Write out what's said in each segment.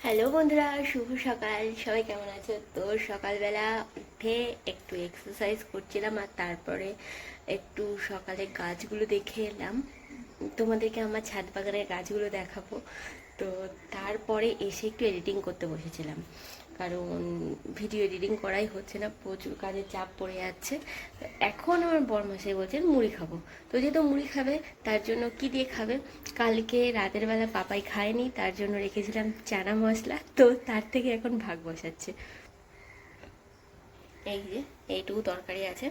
Hello বন্ধুরা, শুভ সকাল। সবাই কেমন আছো? তো সকালবেলা উঠে একটু এক্সারসাইজ করছিলাম আর তারপরে একটু সকালে গাছগুলো দেখে এলাম। তোমাদেরকে আমার ছাদ বাগানের গাছগুলো দেখাবো। তো তারপরে এসে একটু এডিটিং করতে বসেছিলাম, কারণ ভিডিও এডিটিং করাই হচ্ছে না, প্রচুর কাজের চাপ পড়ে যাচ্ছে। তো এখন আমার বরমশাই বলছেন মুড়ি খাবো। তো যেহেতু মুড়ি খাবে, তার জন্য কি দিয়ে খাবে? কালকে রাতের বেলা পাপাই খায়নি, তার জন্য রেখেছিলাম চানা মশলা, তো তার থেকে এখন ভাগ বসাচ্ছে। এই যে এইটুকু তরকারি আছে,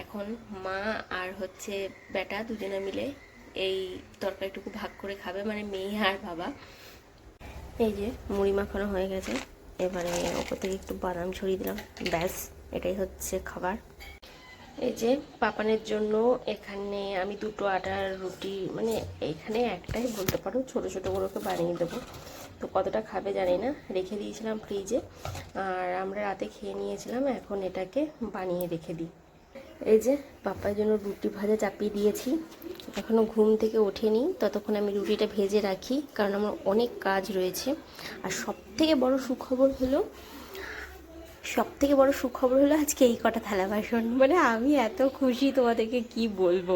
এখন মা আর হচ্ছে বেটা দুজনে মিলে এই তরকারিটুকু ভাগ করে খাবে, মানে মেয়ে আর বাবা। এই যে মুড়ি মাখানো হয়ে গেছে, এবারে ওপর থেকে একটু বাদাম ছড়িয়ে দিলাম, ব্যাস এটাই হচ্ছে খাবার। এই যে পাপানের জন্য এখানে আমি দুটো আটার রুটি, মানে এখানে একটাই বলতে পারো, ছোটো ছোটোগুলোকে বানিয়ে দেবো। তো কতটা খাবে জানি না, রেখে দিয়েছিলাম ফ্রিজে, আর আমরা রাতে খেয়ে নিয়েছিলাম, এখন এটাকে বানিয়ে রেখে দিই। এই যে পাপার জন্য রুটি ভাজা চাপিয়ে দিয়েছি, এখনও ঘুম থেকে ওঠেনি, ততক্ষণ আমি রুটিটা ভেজে রাখি, কারণ আমার অনেক কাজ রয়েছে। আর সবথেকে বড় সুখবর হলো আজকে এই কটা থালা বাসন, মানে আমি এত খুশি তোমাদেরকে কি বলবো।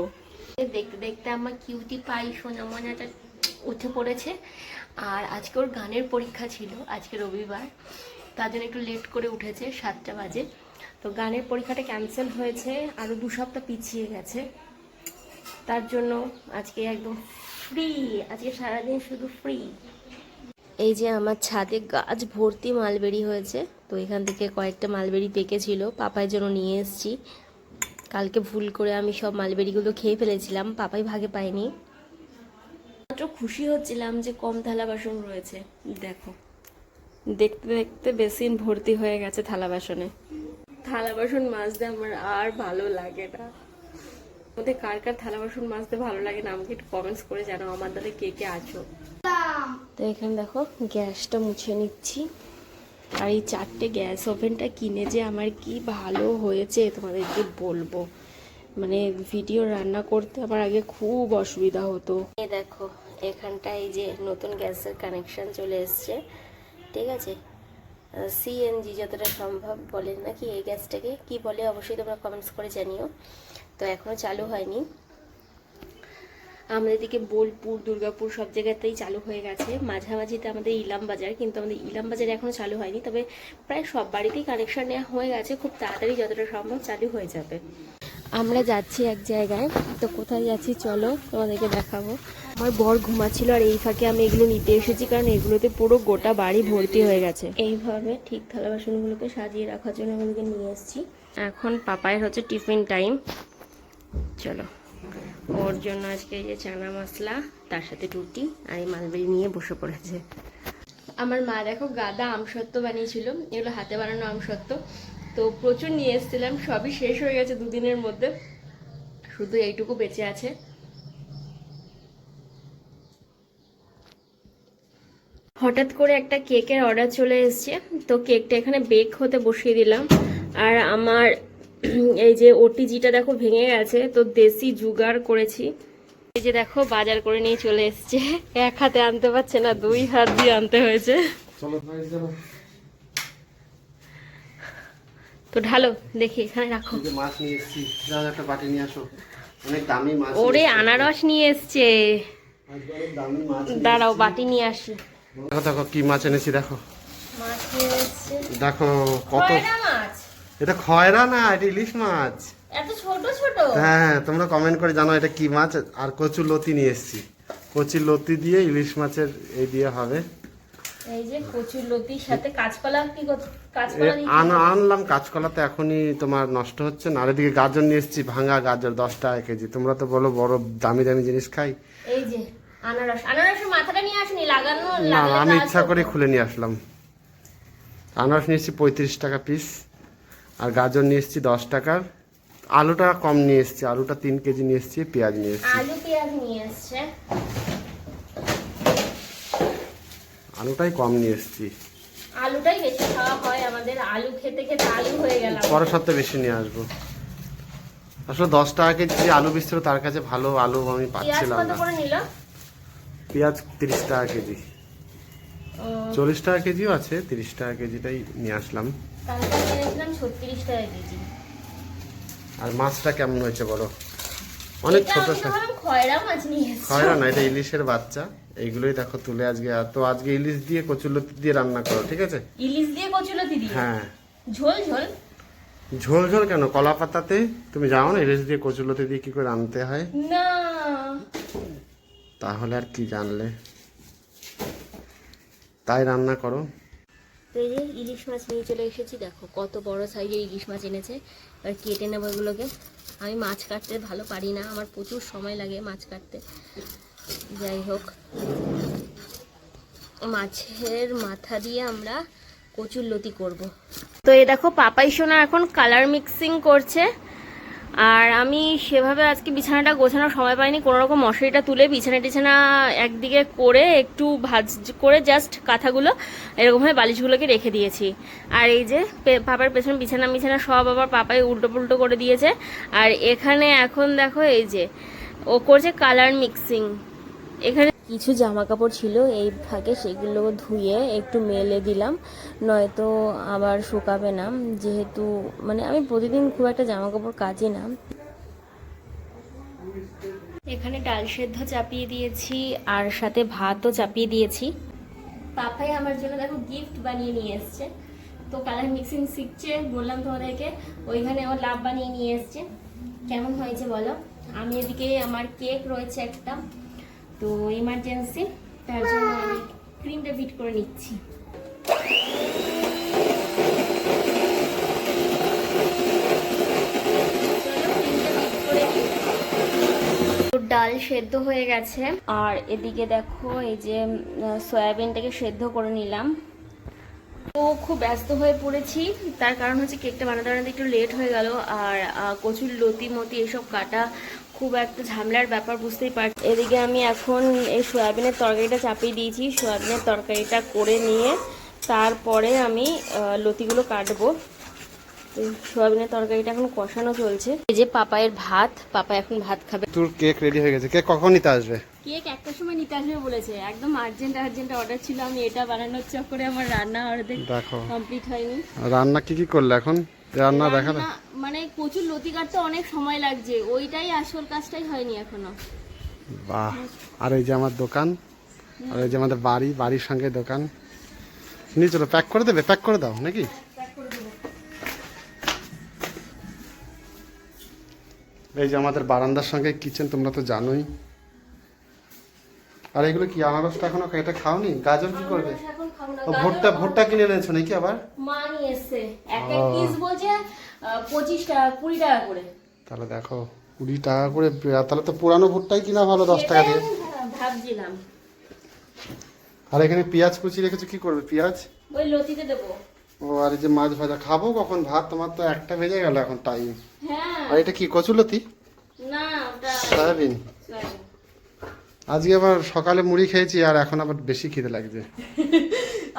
দেখতে দেখতে আমার কিউটি পাই সোনামনাটা উঠে পড়েছে, আর আজকে ওর গানের পরীক্ষা ছিল, আজকে রবিবার, তার জন্য একটু লেট করে উঠেছে, 7টা বাজে। তো গানের পরীক্ষাটা ক্যান্সেল হয়েছে, আরও 2 সপ্তাহ পিছিয়ে গেছে, তার জন্য আজকে একদম ফ্রি, আজকে সারাদিন শুধু ফ্রি। এই যে আমার ছাদে গাছ ভর্তি মালবেরি হয়েছে, তো এখান থেকে কয়েকটা মালবেরি পেকেছিল, পাপাইয়ের জন্য নিয়ে এসেছি। কালকে ভুল করে আমি সব মালবেরিগুলো খেয়ে ফেলেছিলাম, পাপাই ভাগে পায়নি। মাত্র খুশি হচ্ছিলাম যে কম থালা বাসন রয়েছে, দেখো দেখতে দেখতে বেসিন ভর্তি হয়ে গেছে থালা বাসনে। থালা বাসন মাজতে আমার আর ভালো লাগে না। ওদের কার কার থালা বাসন মাজতে ভালো লাগে না আমাকে একটু কমেন্টস করে জানাও, আমার দাদা কে কে আছো। তো এখানে দেখো গ্যাসটা মুছে নিচ্ছি, আর এই 4টে গ্যাস ওভেনটা কিনে যে আমার কি ভালো হয়েছে তোমাদেরকে বলবো, মানে ভিডিও রান্না করতে আমার আগে খুব অসুবিধা হতো। এই দেখো এখানটা এই যে নতুন গ্যাসের কানেকশন চলে এসছে, ঠিক আছে। সিএনজি যতটা সম্ভব বলে নাকি, এই গ্যাসটাকে কি বলে অবশ্যই তোমরা কমেন্টস করে জানিও। তো এখনও চালু হয়নি, আমাদের দিকে বোলপুর দুর্গাপুর সব জায়গাতেই চালু হয়ে গেছে, মাঝামাঝিতে আমাদের ইলাম বাজার, কিন্তু আমাদের ইলাম বাজারে এখনও চালু হয়নি, তবে প্রায় সব বাড়িতেই কানেকশন নেওয়া হয়ে গেছে, খুব তাড়াতাড়ি যতটা সম্ভব চালু হয়ে যাবে। আমরা যাচ্ছি এক জায়গায়, তো কোথায় যাচ্ছি চলো তোমাদেরকে দেখাবো। আমার বর ঘুমাচ্ছিল, আর এই ফাঁকে আমি এগুলো নিতে এসেছি, কারণ এগুলোতে পুরো গোটা বাড়ি ভর্তি হয়ে গেছে। এইভাবে ঠিক থালা বাসনগুলোকে সাজিয়ে রাখার জন্য এগুলোকে নিয়ে এসেছি। এখন পাপায়ের হচ্ছে টিফিন টাইম, চলো ওর জন্য আজকে এই যে চানা মশলা, তার সাথে রুটি আর এই মালবেরি নিয়ে বসে পড়েছে। আমার মা দেখো গাদা আমসত্ত্ব বানিয়েছিল, এগুলো হাতে বানানো আমসত্ত্ব, তো প্রচুর নিয়ে এসেছিলাম, সবই শেষ হয়ে গেছে 2 দিনের মধ্যে, শুধু এইটুকু বেঁচে আছে। হঠাৎ করে একটা কেকের অর্ডার চলে এসছে, তো কেকটা এখানে বেক হতে বসিয়ে দিলাম। আর আমার এই যে ওটিজিটা দেখো ভেঙে গেছে, তো দেশি জুগাড় করেছি। এই যে দেখো বাজার করে নিয়ে চলে এসছে, এক হাতে আনতে পারছে না, 2 হাত দিয়ে আনতে হয়েছে। তো ঢালো দেখি, এখানে রাখো। মাছ নিয়ে এসেছি, দাদা একটা বাটি নিয়ে আসো, অনেক দামি মাছ। ওরে আনারস নিয়ে এসছে, দামি মাছ। দাঁড়াও বাটি নিয়ে আসি। দেখো দেখো কি মাছ এনেছি, দেখো মাছ নিয়ে এসছে, দেখো কত। মাছ, এটা খয়রা না, এটা ইলিশ মাছ। এত ছোট ছোট। হ্যাঁ তোমরা কমেন্ট করে জানো এটা কি মাছ। আর কচুর লতি নিয়ে এসেছি, কচুর লতি দিয়ে ইলিশ মাছের এই দিয়ে হবে। এই যে কচুর লতির সাথে কাঁচকলা, কি কাঁচকলা আনলাম, কাঁচকলা তো এখনই তোমার নষ্ট হচ্ছে না। আর এদিকে গাজর নিয়ে এসেছি, ভাঙা গাজর 10 টাকা কেজি। তোমরা তো বলো বড় দামি দামি জিনিস খাই। এই যে আনারস, আনারসের মাথাটা নিয়ে আসনি, লাগানো না আমি ইচ্ছা করে খুলে নিয়ে আসলাম। আনারস নিয়ে এসেছি 35 টাকা পিস, আর গাজর নিয়ে এসেছি 10 টাকার। আলুটা কম নিয়ে এসেছি, আলুটা 3 কেজি নিয়ে এসেছি। পেঁয়াজ নিয়ে এসেছি, আলু পেঁয়াজ নিয়ে এসছে, আলুটাই কম নিয়ে এসেছি। আলুটাই বেশি খাওয়া হয় আমাদের, আলু খেতে খেতে আলু হয়ে গেলাম। পরের সপ্তাহে বেশি নিয়ে আসবো। আসলে 10 টাকা কেজি যে আলু বিস্তির, তার কাছে ভালো আলু আমি পাচ্ছিলাম না। পেঁয়াজ কত করে নিল? পেঁয়াজ 30 টাকা কেজি। ও 40 টাকা কেজিও আছে, 30 টাকা কেজিটাই নিয়ে আসলাম। কালকে কিনেছিলাম 36 টাকা কেজি। আর মাছটা কেমন হয়েছে বলো? অনেক ছোট খয়রা মাছ নিয়ে এসেছি। খয়রা না, এটা ইলিশের বাচ্চা। এইগুলোই দেখো তুলে আজকে, তো আজকে ইলিশ দিয়ে কচুরলতি দিয়ে রান্না করো, ঠিক আছে? ইলিশ দিয়ে কচুলতি দিয়ে? হ্যাঁ। ঝোল ঝোল? ঝোল ঝোল কেন, কলা পাতাতে। তুমি জানো না ইলিশ দিয়ে কচুরলতি দিয়ে কি করে রান্নতে হয়? না। তাহলে আর কি জানলে, তাই রান্না করো। তো এই যে ইলিশ মাছ নিয়ে চলে এসেছি, দেখো কত বড় সাইজের ইলিশ মাছ এনেছে। এবার কেটে নেবো এগুলোকে। আমি মাছ কাটতে ভালো পারি না, আমার প্রচুর সময় লাগে মাছ কাটতে। যাই হোক, মাছের মাথা দিয়ে আমরা কচুরলতি করব। তো এই দেখো পাপাই সোনা এখন কালার মিক্সিং করছে। আর আমি সেভাবে আজকে বিছানাটা গোছানোর সময় পাইনি, কোনোরকম মশারিটা তুলে বিছানা টিছানা একদিকে করে একটু ভাঁজ করে জাস্ট কাঁথাগুলো এরকমভাবে বালিশগুলোকে রেখে দিয়েছি। আর এই যে পাপার পেছনে বিছানা মিছানা সব আবার পাপাই উল্টো পুল্টো করে দিয়েছে। আর এখানে এখন দেখো এই যে ও করছে কালার মিক্সিং। এখানে কিছু জামা কাপড় ছিল এই ফাঁকে, সেগুলো ধুয়ে একটু মেলে দিলাম, নয়তো আবার শুকাবে না। যেহেতু মানে আমি প্রতিদিন খুব একটা জামা কাপড় কাচি না। এখানে ডাল সেদ্ধ চাপিয়ে দিয়েছি আর সাথে ভাতও চাপিয়ে দিয়েছি। পাপাই আমার জন্য দেখো গিফট বানিয়ে নিয়ে এসছে। তো কালার মিক্সিং শিখছে বললাম তোমাদেরকে, ওইখানে ও লাভ বানিয়ে নিয়ে এসছে। কেমন হয়েছে বলো? আমি এদিকে আমার কেক রয়েছে একটা, তো ইমার্জেন্সি, তার জন্য আমি ক্রিমটা বিট করে নিচ্ছি। ডাল সেদ্ধ হয়ে গেছে আর এদিকে দেখো এই যে সয়াবিনটাকে সেদ্ধ করে নিলাম। তো খুব ব্যস্ত হয়ে পড়েছি, তার কারণ হচ্ছে কেকটা বানাতে বানাতে একটু লেট হয়ে গেল। আর কচুর লতি মতি এসব কাটা খুব একটা ঝামেলার ব্যাপার, বুঝতেই পারছি। এদিকে আমি এখন এই সয়াবিনের তরকারিটা চাপিয়ে দিয়েছি। সয়াবিনের তরকারিটা করে নিয়ে তারপরে আমি লতিগুলো কাটবো। সয়াবিনের তরকারিটা এখন কষানো চলছে। এই যে পাপায়ের ভাত, পাপা এখন ভাত খাবে। তোর কেক রেডি হয়ে গেছে, কেক কখন নিতে আসবে? কেক একটা সময় নিতে আসবে বলেছে, একদম আর্জেন্ট অর্ডার ছিল। আমি এটা বানানোর চক্করে আমার রান্না অর্ধেক কমপ্লিট হয়নি। রান্না কি কি করলে এখন? রান্না দেখা মানে কচুর লতি কাটতে অনেক সময় লাগছে, ওইটাই আসল কাজটাই হয়নি এখনো। বাহ। আর এই যে আমার দোকান, আর এই যে আমাদের বাড়ির সঙ্গে দোকান। নিয়ে চলো, প্যাক করে দেবে? প্যাক করে দাও নাকি? এই যে আমাদের বারান্দার সঙ্গে কিচেন, তোমরা তো জানোই। আর এগুলো কি, আনারসটা এখনো এটা খাওনি? গাজর কি করবে? ভুট্টা কিনে এনেছো নাকি আবার? মা নিয়ে এসেছে, এক এক পিস বলছে 25 টাকা 20 টাকা করে। তাহলে দেখো 20 টাকা করে, তাহলে তো পুরানো ভুট্টাই কিনা ভালো 10 টাকা দিয়ে। ভাবছিলাম। আর এখানে পেঁয়াজ কুচি রেখেছো, কি করবে পেঁয়াজ? ওই লতিতে দেবো। ও, আর এই যে মাছ ভাজা। খাবো কখন ভাত? তোমার তো 1টা বেজে গেল এখন টাইম। হ্যাঁ। আর এটা কি কচুলতি? না, ওটা সয়াবিন। আজকে আবার সকালে মুড়ি খেয়েছি আর এখন আবার বেশি খিদে লাগছে।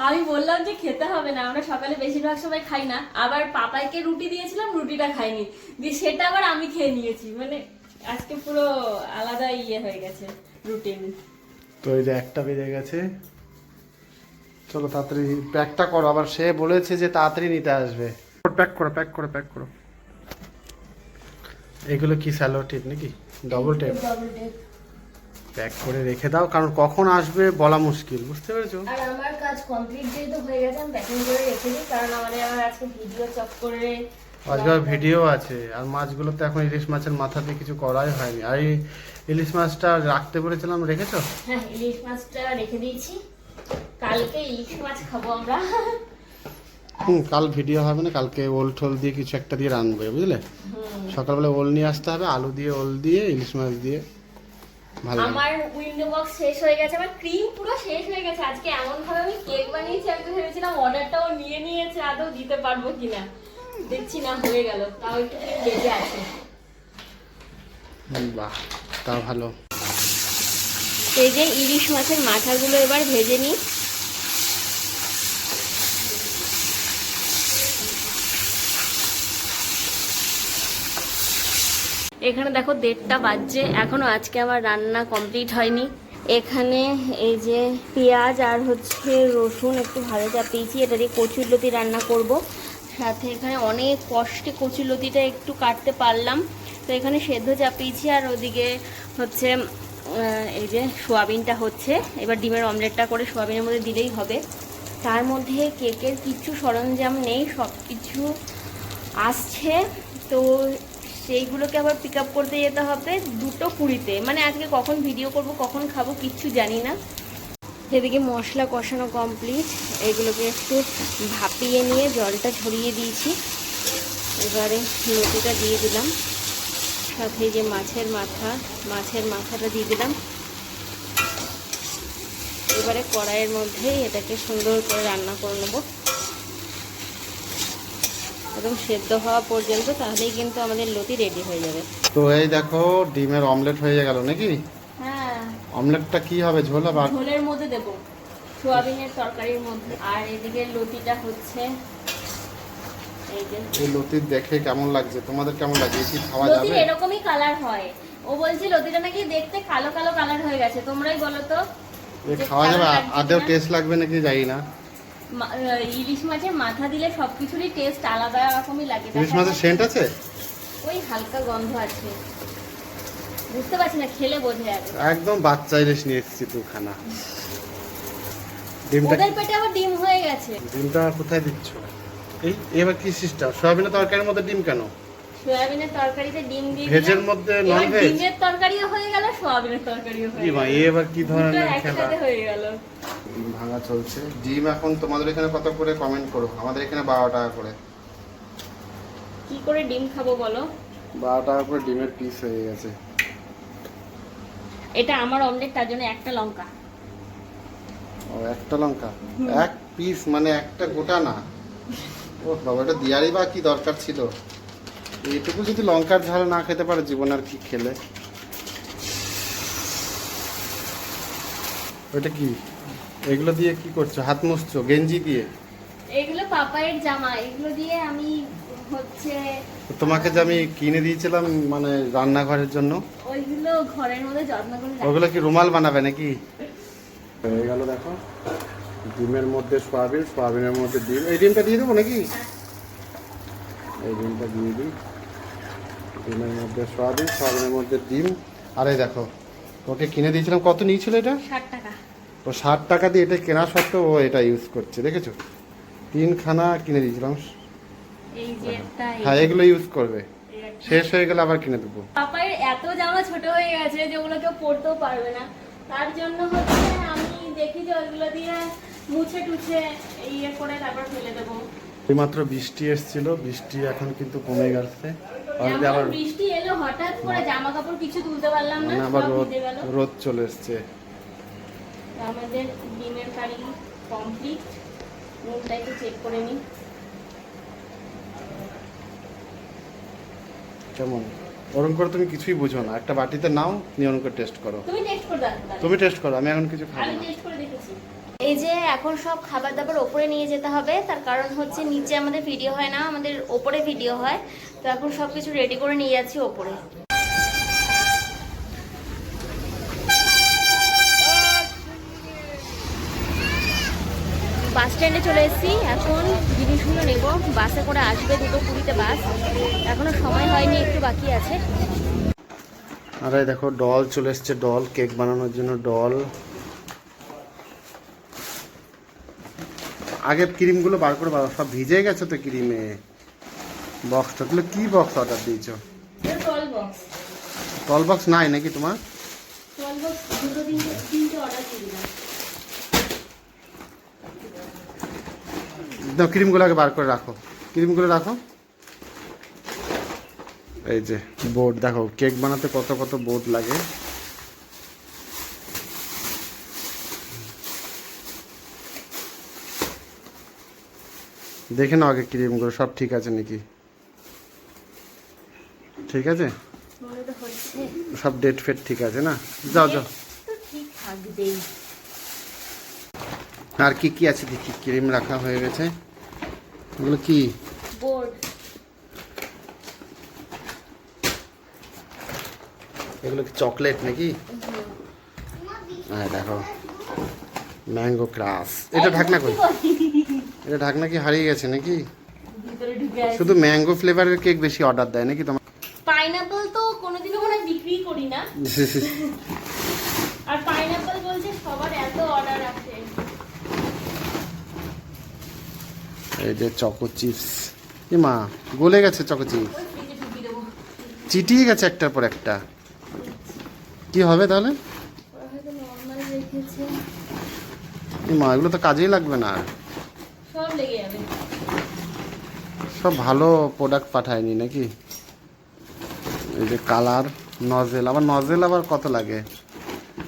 আমি বললাম যে খেতে হবে না, আমরা সকালে বেশিরভাগ সময় খাই না। আবার পাপাইকে রুটি দিয়েছিলাম, রুটিটা খাইনি, দিয়ে সেটা আবার আমি খেয়ে নিয়েছি। মানে আজকে পুরো আলাদা হয়ে গেছে রুটিন। তো এই যে 1টা বেজে গেছে, চলো তাড়াতাড়ি প্যাকটা করো। আবার সে বলেছে যে তাড়াতাড়ি নিতে আসবে। প্যাক করো। এগুলো কি স্যালো টেপ নাকি? Double tape. প্যাক করে রেখে দাও, কারণ কখন আসবে বলা মুশকিল, বুঝতে পেরেছো? আর আমার কাজ কমপ্লিট যেহেতু হয়ে গেছে, আমি প্যাকিং করে রেখে দিই, কারণ আমাদের আজকে ভিডিও চক্করে আজকে ভিডিও আছে। আর মাছগুলো তো এখন ইলিশ মাছের মাথা দিয়ে কিছু করাই হয়নি। আর এই ইলিশ মাছটা রাখতে বলেছিলাম, রেখেছো? হ্যাঁ, ইলিশ মাছটা রেখে দিয়েছি, কালকে ইলিশ মাছ খাবো আমরা। কাল ভিডিও হবে না, কালকে ওল ঠোল দিয়ে কিছু একটা দিয়ে রানবে, বুঝলে? সকালবেলা ওল নিয়ে আসতে হবে, আলু দিয়ে ওল দিয়ে ইলিশ মাছ দিয়ে ভালো। আমার উইন্ডো বক্স শেষ হয়ে গেছে, আমার ক্রিম পুরো শেষ হয়ে গেছে। আজকে এমন ভাবে আমি কেক বানিয়েছি, আমি তো ভেবেছিলাম অর্ডারটাও নিয়ে নিয়েছে, আদৌ দিতে পারবো কিনা। দেখছি না, হয়ে গেল, তাও একটু বেঁচে আছে। বাহ, তা ভালো। এই যে ইলিশ মাছের মাথাগুলো এবার ভেজে নিই। এখানে দেখো 1:30 বাজছে, এখনো আজকে আমার রান্না কমপ্লিট হয়নি। এখানে এই যে পেঁয়াজ আর হচ্ছে রসুন একটু ভালো চাপিয়েছি, এটা দিয়ে কচুরলতি রান্না করব। সাথে এখানে অনেক কষ্টে কচুরলতিটা একটু কাটতে পারলাম, তো এখানে সেদ্ধ চাপিয়েছি। আর ওদিকে হচ্ছে এই যে সোয়াবিনটা হচ্ছে, এবার ডিমের অমলেটটা করে সোয়াবিনের মধ্যে দিলেই হবে। তার মধ্যে কেকের কিছু সরঞ্জাম নেই, সব কিছু আসছে, তো সেইগুলোকে আবার পিক আপ করতে যেতে হবে 2:20-তে। মানে আজকে কখন ভিডিও করব কখন খাবো কিচ্ছু জানি না। এদিকে মশলা কষানো কমপ্লিট, এগুলোকে একটু ভাপিয়ে নিয়ে জলটা ঝরিয়ে দিয়েছি। এবারে লতিটা দিয়ে দিলাম, সাথে যে মাছের মাথাটা দিয়ে দিলাম। এবারে কড়াইয়ের মধ্যে এটাকে সুন্দর করে রান্না করে নেবো একদম সেদ্ধ হওয়া পর্যন্ত, তাহলেই কিন্তু আমাদের লতি রেডি হয়ে যাবে। তো এই দেখো ডিমের অমলেট হয়ে গেল নাকি? হ্যাঁ, অমলেটটা কি হবে, ঝোল হবে? ঝোলের মধ্যে দেব, সোয়াবিনের তরকারির মধ্যে। আর এদিকে লতিটা হচ্ছে এই যে। এই লতি দেখে কেমন লাগছে, তোমাদের কেমন লাগছে? কি খাওয়া যাবে? লতির এরকমই কালার হয়, ও বলছে লতিটা নাকি দেখতে কালো কালো কালার হয়ে গেছে, তোমরাই বলো তো এ খাওয়া যাবে? আদেও টেস্ট লাগবে নাকি জানি না। ইলিশ মাছের মাথা দিলে সবকিছুরই টেস্ট আলাদা রকমই লাগে। ইলিশ মাছের সেন্ট আছে? ওই হালকা গন্ধ আছে, বুঝতে পারছি না, খেলে বোঝা যাবে। একদম বাচ্চা ইলিশ নিয়ে এসেছি তুই খানা। ডিমটা, ওদের পেটে আবার ডিম হয়ে গেছে। ডিমটা কোথায় দিচ্ছ? এই এবার কি সিস্টেম? সয়াবিনের তরকারির মধ্যে ডিম কেন? সোয়াবিনের তরকারিতে ডিম দিয়ে ভেজের মধ্যে নন ভেজ? ডিমের তরকারিও হয়ে গেল, সোয়াবিনের তরকারিও হয়ে গেল। এবার কি ধরনের খেলা? একসাথে হয়ে গেল। ডিম ভাঙা চলছে। ডিম এখন তোমাদের এখানে কত করে কমেন্ট করো, আমাদের এখানে 12 টাকা করে। কি করে ডিম খাবো বলো? 12 টাকা করে ডিমের পিস হয়ে গেছে। এটা আমার অমলেট, তার জন্য একটা লঙ্কা। ও, একটা লঙ্কা এক পিস, মানে একটা গোটা না? ও বাবা, এটা দিয়ারই বা কি দরকার ছিল? এইটুকু যদি লঙ্কার ঝাল না খেতে পারে, জীবন আর কি খেলে? ওইটা কি? এগুলো দিয়ে কি করছো? হাত মুছছো গেঞ্জি দিয়ে? এগুলো পাপায়ের জামা, এগুলো দিয়ে আমি হচ্ছে তোমাকে যে আমি কিনে দিয়েছিলাম মানে রান্নাঘরের জন্য, ওইগুলো ঘরের মধ্যে যত্ন করে রাখি। ওগুলো কি রুমাল বানাবে নাকি? হয়ে গেল দেখো, ডিমের মধ্যে সোয়াবিন, সোয়াবিনের মধ্যে ডিম। এই ডিমটা দিয়ে দেবো নাকি? এই ডিমটা দিয়ে দিই। ডিমের মধ্যে সোয়াবিন, সোয়াবিনের মধ্যে ডিম। আর এই দেখো, ওকে কিনে দিয়েছিলাম, কত নিয়েছিল এটা? 60 টাকা। ও 60 টাকা দিয়ে এটা কেনা সত্ত্বেও ও এটা ইউজ করছে, দেখেছো? 3 খানা কিনে দিয়েছিলাম। এই যে একটা, হ্যাঁ, এগুলো ইউজ করবে, শেষ হয়ে গেলে আবার কিনে দেবো। পাপায়ের এত জামা ছোট হয়ে গেছে যে ওগুলো কেউ পরতেও পারবে না, তার জন্য হচ্ছে আমি দেখি যে ওইগুলো দিয়ে মুছে টুছে ইয়ে করে তারপর ফেলে দেবো। এইমাত্র বৃষ্টি এসেছিল, বৃষ্টি এখন কিন্তু কমে গেছে। অলরেডি আবার বৃষ্টি এলো হঠাৎ করে, জামা কাপড় কিছু তুলতে পারলাম না, মানে আবার সব রোদ ভিজে গেল। রোদ চলে এসছে। আমাদের ডিমের কারি কমপ্লিট। নুনটা একটু চেক করে নিই। কেমন? ওরকম করে তুমি কিছুই বুঝো না, একটা বাটিতে নাও, নিয়ে ওরকম করে টেস্ট করো। তুমি টেস্ট করে দেখো। তুমি টেস্ট করো, আমি এখন কিছু খাবো আমি না। টেস্ট করে দেখেছি। এই যে এখন সব খাবার দাবার ওপরে নিয়ে যেতে হবে, তার কারণ হচ্ছে নিচে আমাদের ভিডিও হয় না, আমাদের ওপরে ভিডিও হয়। তো এখন সব কিছু রেডি করে নিয়ে যাচ্ছি ওপরে। বাস স্ট্যান্ডে চলে এসেছি, এখন জিনিসগুলো নেব। বাসে করে আসবে 2:20-তে বাস, এখনো সময় হয়নি, একটু বাকি আছে। আর এই দেখো ডল চলে এসছে, ডল কেক বানানোর জন্য ডল। আগের ক্রিমগুলো বার করে বার, সব ভিজে গেছে তো ক্রিমে। বক্সটা তাহলে কি বক্স অর্ডার দিয়েছো? টল বক্স। টল বক্স নাই নাকি তোমার? টল বক্স 2-3টে অর্ডার দিলাম। ক্রিমগুলো আগে বার করে রাখো, ক্রিমগুলো রাখো। এই যে বোর্ড দেখো, কেক বানাতে কত কত বোর্ড লাগে। দেখে নাও আগে ক্রিমগুলো সব ঠিক আছে নাকি। ঠিক আছে, মনে তো হচ্ছে সব ডেট ফেট ঠিক আছে না? যাও যাও। তো ঠিক থাকবেই। আর কি কি আছে দেখি, ক্রিম রাখা হয়ে গেছে। এগুলো কি? বোর্ড। এগুলো কি চকলেট নাকি? হ্যাঁ দেখো, ম্যাঙ্গো ক্রাশ। এটা ঢাকনা কই? এটা ঢাকনা কি হারিয়ে গেছে নাকি? ভিতরে ঢুকে আছে। শুধু ম্যাঙ্গো ফ্লেভারের কেক বেশি অর্ডার দেয় নাকি তোমার? পাইনাপল তো কোনোদিনও মনে হয় বিক্রি করি না, আর পাইনাপল বলছে সবার এত অর্ডার আছে। এই যে চকো চিপস, এ মা গলে গেছে চকো চিপস, ওই ফ্রিজে ঢুকিয়ে দেবো। চিটিয়ে গেছে একটার পর একটা। কি হবে তাহলে? ওরা হয়তো নর্মাল রেখেছে, এ মা এগুলো তো কাজেই লাগবে না আর। সব লেগে যাবে। সব ভালো প্রোডাক্ট পাঠায়নি নাকি? এই যে কালার, নজেল, আবার নজেল আবার কত লাগে?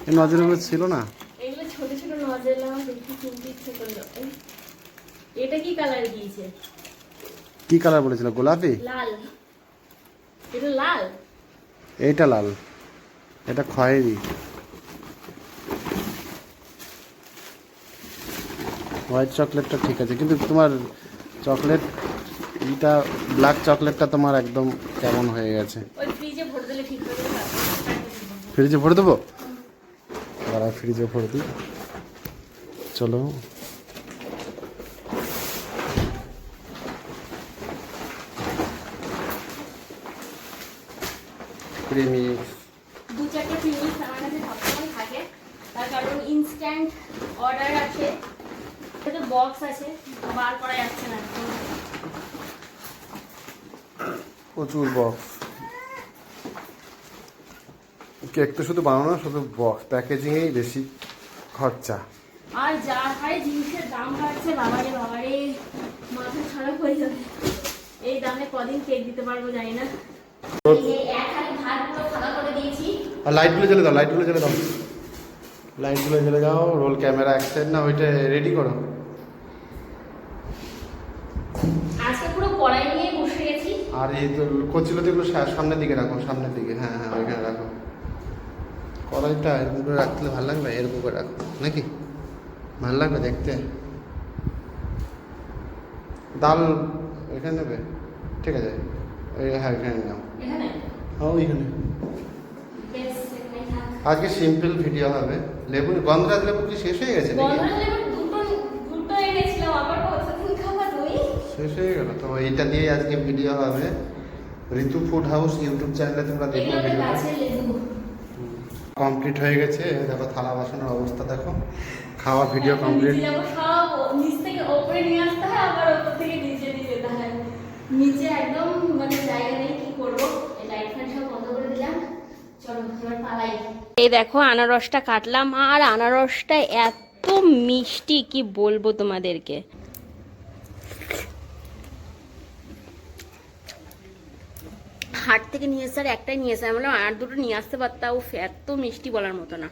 এই নজেলগুলো ছিল না। এগুলো ছোট ছোট নজেল, আমার দেখতে কিনতে ইচ্ছে করলো। এটা কি কালার দিয়েছে? কি কালার বলেছিল? গোলাপি? লাল। এটা লাল। এইটা লাল, এটা খয়েরি। হোয়াইট চকলেটটা ঠিক আছে, কিন্তু তোমার চকলেট এটা ব্ল্যাক চকলেটটা তোমার একদম কেমন হয়ে গেছে। ওই ফ্রিজে ভরে দিলে ঠিক হয়ে যাবে। ফ্রিজে ভরে দেবো? দাঁড়া ফ্রিজে ভরে দিই। চলো, প্রিমিক্স। দু চারটে প্রিমিক্স আমার কাছে সবসময় থাকে, তার কারণ ইনস্ট্যান্ট অর্ডার আছে, এটা বক্স আছে, বার করা যাচ্ছে না। প্রচুর বক্স। কেক তো শুধু বানানো না, শুধু বক্স প্যাকেজিংয়েই বেশি খরচা। আর যা হারে জিনিসের দাম বাড়ছে, বাবারে বাবারে, মাথা খারাপ হয়ে যাবে। এই দামে কদিন কেক দিতে পারবো জানি না। এই এক হাড়ি ভাত পুরো ফাঁকা করে দিয়েছি। আর লাইটগুলো জ্বলে দাও, লাইটগুলো জ্বলে দাও, লাইটগুলো জ্বলে দাও। রোল ক্যামেরা এক সাইড না, ওইটা রেডি করো। আজকে পুরো কড়াই নিয়ে বসে গেছি। আর এই তো কচুলো তো এগুলো সামনের দিকে রাখো, সামনের দিকে। হ্যাঁ হ্যাঁ, ওইখানে রাখো। কড়াইটা এরকম করে রাখলে ভালো লাগবে, এরকম করে রাখো নাকি? ভালো লাগবে দেখতে। ডাল এখানে নেবে? ঠিক আছে, ওই হ্যাঁ এখানে নাও। এখানে হ্যাঁ ওইখানে। বেশ এখানে থাক। আজকে সিম্পল ভিডিও হবে। লেবু, গন্ধরাজ লেবু কি শেষ হয়ে গেছে নাকি? গন্ধরাজ লেবু দুটো এনেছিলাম, আবার কতদিন খাবার দই। শেষ হয়ে গেল তো। এইটা দিয়ে আজকে ভিডিও হবে। ঋতু ফুড হাউস ইউটিউব চ্যানেলে তোমরা দেখবে এগুলো ভিডিওটা। গাছের লেবু। কমপ্লিট হয়ে গেছে। দেখো থালা বাসনের অবস্থা দেখো। খাওয়া ভিডিও কমপ্লিট। নিচে যাবো, সব নিচ থেকে ওপরে নিয়ে আসতে হয়, আবার ওপর থেকে নিচে নিয়ে যেতে হয়। নিচে একদম মানে জায়গা নেই, কি করবো। এই লাইট ফ্যান সব বন্ধ করে দিলাম। চলো এবার পালাই। এই দেখো আনারসটা কাটলাম, আর আনারসটা এত মিষ্টি কি বলবো তোমাদেরকে। হাট থেকে নিয়ে এসে আর একটাই নিয়ে এসে, আমি বললাম আর দুটো নিয়ে আসতে পারতাম। এত মিষ্টি বলার মতো না।